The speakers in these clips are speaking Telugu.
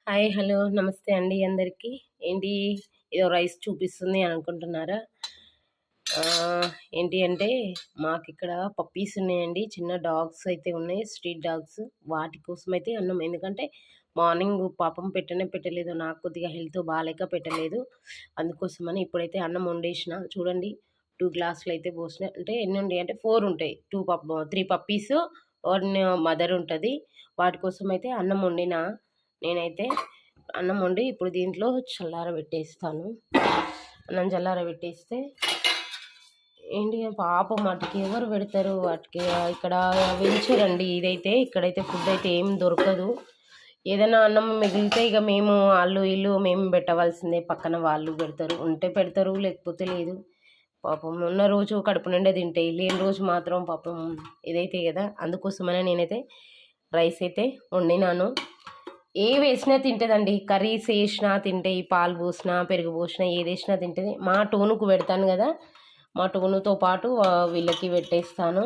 హాయ్ హలో నమస్తే అండి అందరికీ. ఏంటి ఏదో రైస్ చూపిస్తుంది అని అనుకుంటున్నారా? ఏంటి అంటే మాకు ఇక్కడ పప్పీస్ ఉన్నాయండి, చిన్న డాగ్స్ అయితే ఉన్నాయి, స్ట్రీట్ డాగ్స్. వాటి కోసం అయితే అన్నం, ఎందుకంటే మార్నింగ్ పాపం పెట్టలేదు, నాకు కొద్దిగా హెల్త్ బాగాలేక పెట్టలేదు. అందుకోసమని ఇప్పుడైతే అన్నం వండేసిన. చూడండి 2 గ్లాసులు అయితే పోసిన. అంటే ఎన్ని ఉంటాయి అంటే 4 ఉంటాయి. 3 పప్పీస్, 1 మదర్ ఉంటుంది. వాటి కోసం అయితే అన్నం వండిన. నేనైతే అన్నం వండి ఇప్పుడు దీంట్లో చల్లారబెట్టేస్తాను. అన్నం చల్లారబెట్టేస్తే ఏంటి పాపం వాటికి ఎవరు పెడతారు? వాటికి ఇక్కడ వెంచరండి ఇదైతే. ఇక్కడైతే ఫుడ్ అయితే ఏం దొరకదు. ఏదైనా అన్నం మిగిలితే ఇక మేము మేము పెట్టవలసిందే. పక్కన వాళ్ళు పెడతారు, ఉంటే పెడతారు, లేకపోతే లేదు. పాపం ఉన్న రోజు కడుపు నిండా తింటాయి, లేని రోజు మాత్రం పాపం ఇదైతే కదా. అందుకోసమనే నేనైతే రైస్ అయితే వండినాను. ఏ వేసినా తింటుందండి, కర్రీస్ వేసినా తింటాయి, పాలు పోసినా పెరుగు పోసినా ఏది వేసినా తింటుంది. మా టోనుకు పెడతాను కదా, మా టోనుతో పాటు వీళ్ళకి పెట్టేస్తాను.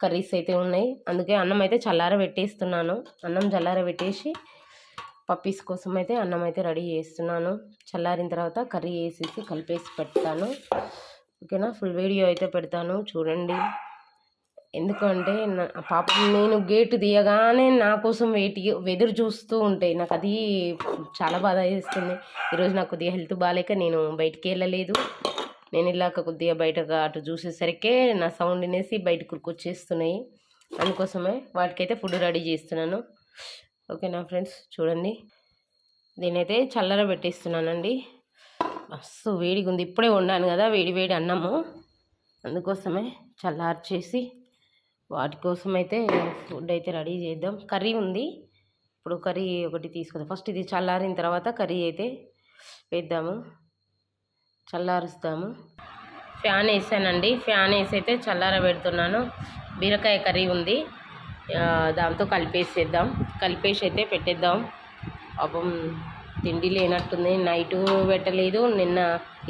కర్రీస్ అయితే ఉన్నాయి, అందుకే అన్నం అయితే చల్లార పెట్టేస్తున్నాను. అన్నం చల్లార పెట్టేసి పప్పీస్ కోసం అయితే అన్నం అయితే రెడీ చేస్తున్నాను. చల్లారిన తర్వాత కర్రీ వేసేసి కలిపేసి పెడతాను. ఓకేనా, ఫుల్ వీడియో అయితే పెడతాను చూడండి. ఎందుకంటే పాపం నేను గేటు తీయగానే నా కోసం ఎదురు చూస్తూ ఉంటాయి. నాకు అది చాలా బాధ వేస్తుంది. ఈరోజు నాకు కొద్దిగా హెల్త్ బాగాలేక నేను బయటికి వెళ్ళలేదు. నేను ఇలాక కొద్దిగా బయటగా అటు చూసేసరికి నా సౌండ్ వినేసి బయట కురుకొచ్చేస్తున్నాయి. అందుకోసమే వాటికైతే ఫుడ్ రెడీ చేస్తున్నాను. ఓకేనా ఫ్రెండ్స్, చూడండి దీనైతే చల్లర పెట్టేస్తున్నానండి. మస్తు వేడిగా ఉంది, ఇప్పుడే వండాను కదా వేడి వేడి అన్నము, అందుకోసమే చల్లార్చేసి వాటి కోసం అయితే ఫుడ్ అయితే రెడీ చేద్దాం. కర్రీ ఉంది, ఇప్పుడు కర్రీ ఒకటి తీసుకుందాం. ఫస్ట్ ఇది చల్లారిన తర్వాత కర్రీ అయితే వేద్దాము, చల్లారుస్తాము. ఫ్యాన్ వేసానండి, ఫ్యాన్ వేసి అయితే చల్లార పెడుతున్నాను. బీరకాయ కర్రీ ఉంది, దాంతో కలిపేసేద్దాం. కలిపేసి అయితే పెట్టేద్దాం. పాపం తిండి లేనట్టుంది, నైటు పెట్టలేదు,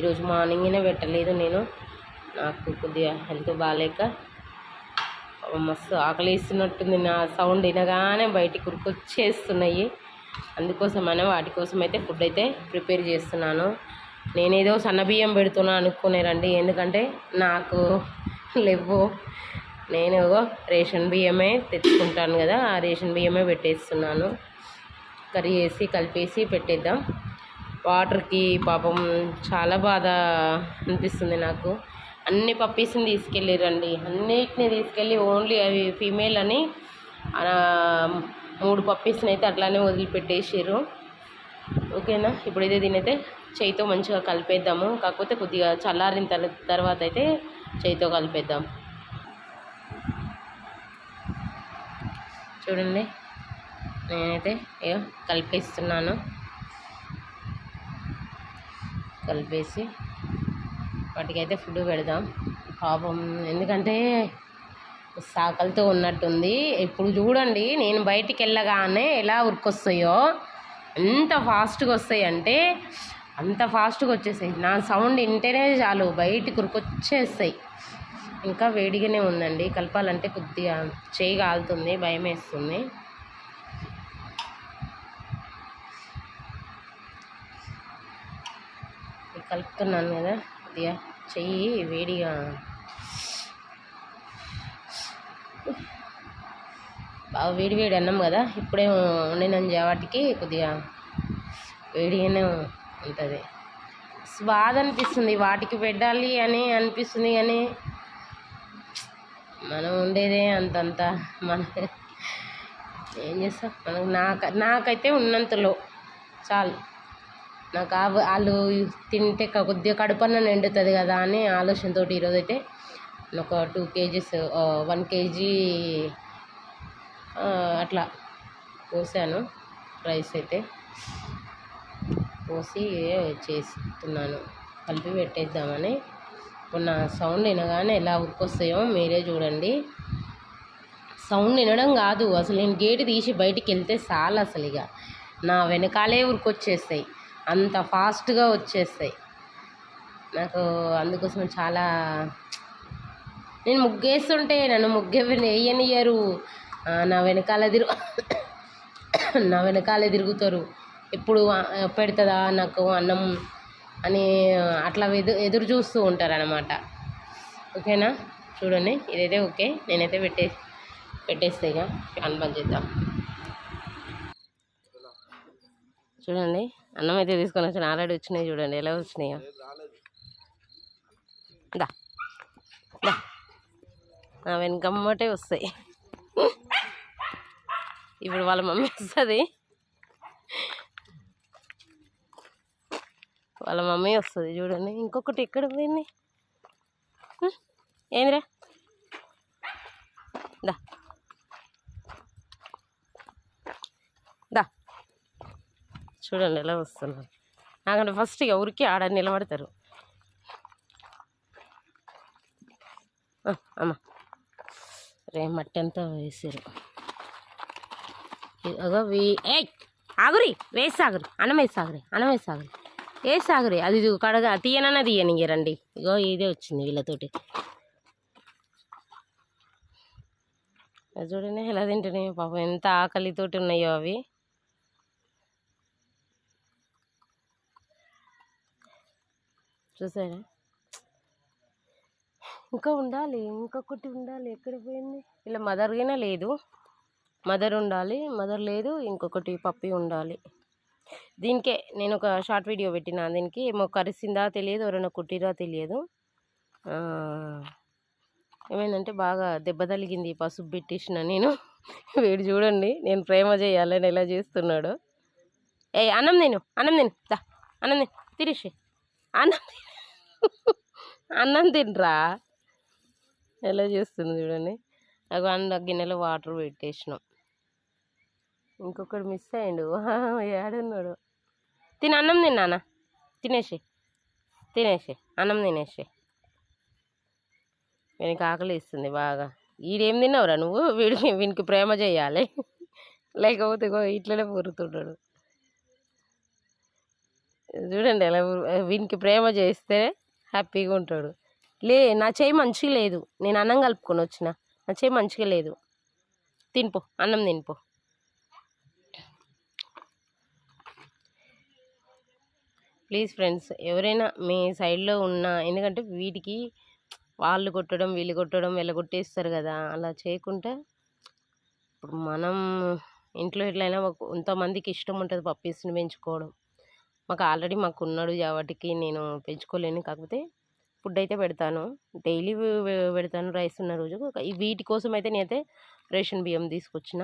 ఈరోజు మార్నింగ్నే పెట్టలేదు. నాకు కొద్దిగా హెల్త్ బాగాలేక మస్తు ఆకలిస్తున్నట్టుంది. నా సౌండ్ వినగానే బయటికి కురుకొచ్చేస్తున్నాయి. అందుకోసమనే వాటి కోసం అయితే ఫుడ్ అయితే ప్రిపేర్ చేస్తున్నాను. నేనేదో సన్నబియ్యం పెడుతున్నా అనుకునేరండి, ఎందుకంటే నాకు లేవు. నేను రేషన్ బియ్యమే తెచ్చుకుంటాను కదా, ఆ రేషన్ బియ్యమే పెట్టేస్తున్నాను. కర్రీ వేసి కలిపేసి పెట్టేద్దాం. వాటర్కి పాపం చాలా బాధ అనిపిస్తుంది నాకు. అన్ని పప్పీస్ని తీసుకెళ్ళిరండి, అన్నిటిని తీసుకెళ్ళి ఓన్లీ అవి ఫీమేల్ అని 3 పప్పీస్ని అయితే అట్లానే వదిలిపెట్టేసారు. ఓకేనా, ఇప్పుడైతే దీనైతే చేయితో మంచిగా కలిపేద్దాము. కాకపోతే కొద్దిగా చల్లారిన తర్వాత అయితే చేయితో కలిపేద్దాం. చూడండి నేనైతే కలిపేస్తున్నాను. కలిపేసి వాటికైతే ఫుడ్ పెడదాం. పాపం ఎందుకంటే సాకలతో ఉన్నట్టుంది. ఇప్పుడు చూడండి నేను బయటికి వెళ్ళగానే ఎలా ఉరికొస్తాయో, ఎంత ఫాస్ట్గా వస్తాయి అంటే అంత ఫాస్ట్గా వచ్చేసాయి. నా సౌండ్ వింటేనే చాలు బయటికి ఉరికొచ్చేస్తాయి. ఇంకా వేడిగానే ఉందండి, కలపాలంటే కొద్దిగా చేయి కాలుతుంది, భయం వేస్తుంది. కలుపుతున్నాను కదా, కొద్దిగా చెయ్యి వేడిగా బాగా వేడి అన్నం కదా, ఇప్పుడే వండిన వాటికి కొద్దిగా వేడిగానే ఉంటుంది. బాధ అనిపిస్తుంది, వాటికి పెట్టాలి అని అనిపిస్తుంది, కానీ మనం ఉండేదే అంతంత. ఏం చేస్తాం, నాకైతే ఉన్నంతలో చాలు. నాకు వాళ్ళు తింటే కొద్దిగా కడుపన్న నిండుతుంది కదా అని ఆలోచనతో ఈరోజు అయితే ఒక 2 kgs 1 kg అట్లా పోసాను. రైస్ అయితే పోసి చేస్తున్నాను, కలిపి పెట్టేద్దామని. మొన్న సౌండ్ వినగానే ఎలా ఉరికొస్తాయో మీరే చూడండి. సౌండ్ వినడం కాదు, అసలు నేను గేటు తీసి బయటికి వెళ్తే చాలు, అసలు ఇక నా వెనకాలే ఉరికొచ్చేస్తాయి, అంత ఫాస్ట్గా వచ్చేస్తాయి నాకు. అందుకోసం చాలా నేను ముగ్గేస్తుంటే నన్ను వేయనియ్యరు, నా వెనకాలే తిరుగుతారు. ఎప్పుడు పెడుతుందా నాకు అన్నం అని అట్లా ఎదురు చూస్తూ ఉంటారనమాట. ఓకేనా, చూడండి ఇదైతే ఓకే. నేనైతే పెట్టేస్తే ఇక ఫ్యాన్ బంద్ చేద్దాం. చూడండి అన్నం అయితే తీసుకొని వచ్చాను. ఆల్రెడీ వచ్చినాయి, చూడండి ఎలా వచ్చినాయో. దా దా నా వెనకమ్మటే వస్తాయి. ఇప్పుడు వాళ్ళ మమ్మీ వస్తుంది, వాళ్ళ మమ్మీ వస్తుంది చూడండి. ఇంకొకటి ఎక్కడ పోయింది? ఏందిరా, దా దా. చూడండి ఎలా వస్తున్నారు. నాకంటే ఫస్ట్ ఇక ఉరికి ఆడ నిలబడతారు. అమ్మ రే మట్టి అంతా వేసారు. అగో ఏ ఆగురి, వేసాగురి, అన్నం వేసాగురి, అన్నం వేసాగురి, వేసాగురి. అది కడగా తీయనన్నా తీయని రండి. ఇగో ఇదే వచ్చింది వీళ్ళతోటి. చూడండి ఎలా తింటున్నాయి పాపం, ఎంత ఆకలితోటి ఉన్నాయో అవి. చూసారా? ఇంకా ఉండాలి, ఇంకొకటి ఉండాలి. ఎక్కడ పోయింది? ఇలా మదర్గానే లేదు, మదర్ ఉండాలి, మదర్ లేదు, ఇంకొకటి పప్పి ఉండాలి. దీనికే నేను ఒక షార్ట్ వీడియో పెట్టిన, దీనికి ఏమో కరిసిందా తెలియదు, ఎవరైనా కుట్టిరా తెలియదు. ఏమైందంటే బాగా దెబ్బ తగిలింది, పసుపు పెట్టేసిన నేను. వీడు చూడండి నేను ప్రేమ చేయాలని ఎలా చేస్తున్నాడు. అన్నం నేను దా, అన్నం తిను, తిరిసి అన్నం అన్నం తినరా, ఎలా చేస్తుంది చూడండి. నాకు అన్న గిన్నెలో వాటర్ పెట్టేసినాం. ఇంకొకటి మిస్ అయ్యిండు, ఏడున్నాడు. అన్నం తిన్నానా, తినేసి అన్నం తినేసి. వీనికి ఆకలి ఇస్తుంది బాగా. వీడేం తిన్నావురా నువ్వు? వీనికి ప్రేమ చేయాలి, లేకపోతే ఇట్లనే పొరుతుంటాడు. చూడండి ఎలా వీనికి ప్రేమ చేస్తే హ్యాపీగా ఉంటాడు. నా చేయి మంచిగా లేదు, నేను అన్నం కలుపుకొని వచ్చిన, నా చేయి మంచిగా లేదు. తినిపో, అన్నం తినిపో. ప్లీజ్ ఫ్రెండ్స్, ఎవరైనా మీ సైడ్లో ఉన్న, ఎందుకంటే వీటికి వాళ్ళు కొట్టడం వీళ్ళు కొట్టడం వెళ్ళగొట్టేస్తారు కదా, అలా చేయకుండా ఇప్పుడు మనం ఇంట్లో ఎట్లయినా కొంతమందికి ఇష్టం ఉంటుంది పప్పీస్ని పెంచుకోవడం. మాకు ఆల్రెడీ ఉన్నాడు కాబట్టి నేను పెంచుకోలేను. కాకపోతే ఫుడ్ అయితే పెడతాను, డైలీ పెడతాను రైస్ ఉన్న రోజు. వీటి కోసం అయితే నేనైతే రేషన్ బియ్యం తీసుకొచ్చిన,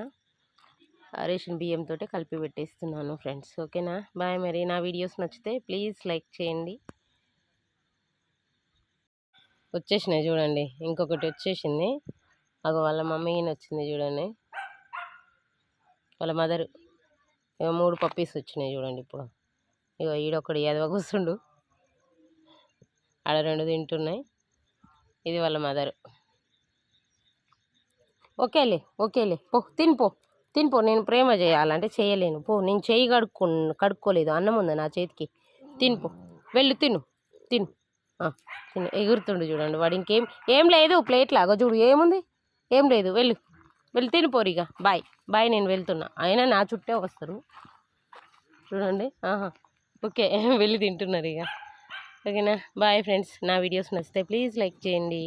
రేషన్ బియ్యంతో కలిపి పెట్టేస్తున్నాను ఫ్రెండ్స్. ఓకేనా, బాయ్. మరి నా వీడియోస్ నచ్చితే ప్లీజ్ లైక్ చేయండి. వచ్చేసినాయి చూడండి, ఇంకొకటి వచ్చేసింది. అగో వాళ్ళ మమ్మీని వచ్చింది చూడండి, వాళ్ళ మదరు. 3 పప్పీస్ వచ్చినాయి చూడండి. ఇప్పుడు ఇగో ఈడొకడు ఎదవ కూర్చుండు, ఆడ 2 తింటున్నాయి. ఇది వాళ్ళ మదరు. ఓకేలే పో, తినిపో. నేను ప్రేమ చేయాలంటే చేయలేను, పో. నేను చేయి కడుక్కోలేదు, అన్నం ఉంది నా చేతికి. తినిపో, వెళ్ళు, తిను. ఎగురుతుండు చూడండి వాడు. ఏం లేదు ప్లేట్లో, అగో చూడు ఏముంది, ఏం లేదు. వెళ్ళి తినిపోరు. ఇక బాయ్, నేను వెళ్తున్నా. అయినా నా చుట్టే వస్తారు చూడండి. ఓకే, వెళ్ళి తింటున్నారు ఇక. ఓకేనా, బాయ్ ఫ్రెండ్స్. నా వీడియోస్ నచ్చితే ప్లీజ్ లైక్ చేయండి.